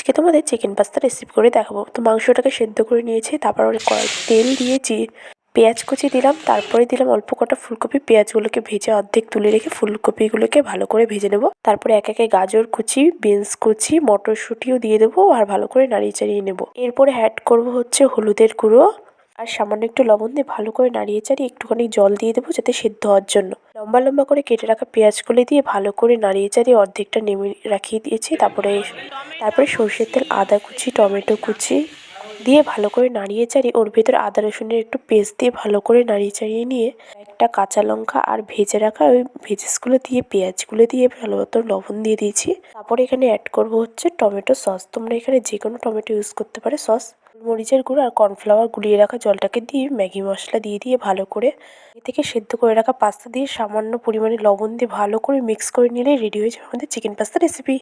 আজকে তোমাদের chicken pasta recipe করে দেখাবো। তো মাংসটাকে সেদ্ধ করে নিয়েছি, তারপর কড়াই তেল দিয়েছি, পেঁয়াজ কুচি দিলাম, তারপরে দিলাম অল্প কটা ফুলকপি। পেঁয়াজগুলোকে ভেজে অর্ধেক তুলে রেখে ফুলকপিগুলোকে ভালো করে ভেজে নেব। তারপরে এক একে গাজর কুচি, বিনস কুচি, মটরশুঁটিও দিয়ে দেবো আর ভালো করে নাড়িয়ে চাড়িয়ে নেব। এরপরে অ্যাড করব হচ্ছে হলুদের গুঁড়ো আর সামান্য একটু লবণ দিয়ে ভালো করে নাড়িয়ে চাড়িয়ে একটুখানি জল দিয়ে দেবো যাতে সেদ্ধ হওয়ার জন্য। লম্বা লম্বা করে কেটে রাখা পেঁয়াজগুলি দিয়ে ভালো করে নাড়িয়ে চাড়িয়ে অর্ধেকটা নেমে রাখিয়ে দিয়েছি। তারপরে সরষের তেল, আদা কুচি, টমেটো কুচি দিয়ে ভালো করে নাড়িয়ে চাড়িয়ে ওর ভেতর আদা রসুনের একটু পেস্ট দিয়ে ভালো করে নাড়িয়ে চাড়িয়ে নিয়ে একটা কাঁচা লঙ্কা আর ভেজে রাখা ওই ভেজেসগুলো দিয়ে পেঁয়াজগুলো দিয়ে ভালো মতো লবণ দিয়ে দিয়েছি। তারপরে এখানে অ্যাড করব হচ্ছে টমেটো সস। তোমরা এখানে যে কোনো টমেটো ইউজ করতে পারে। সস, মরিচের গুঁড়ো আর কর্নফ্লাওয়ার গুলিয়ে রাখা জলটাকে দিয়ে ম্যাগি মশলা দিয়ে ভালো করে এ থেকে সেদ্ধ করে রাখা পাস্তা দিয়ে সামান্য পরিমাণে লবণ দিয়ে ভালো করে মিক্স করে নিলেই রেডি হয়ে যাবে আমাদের চিকেন পাস্তা রেসিপি।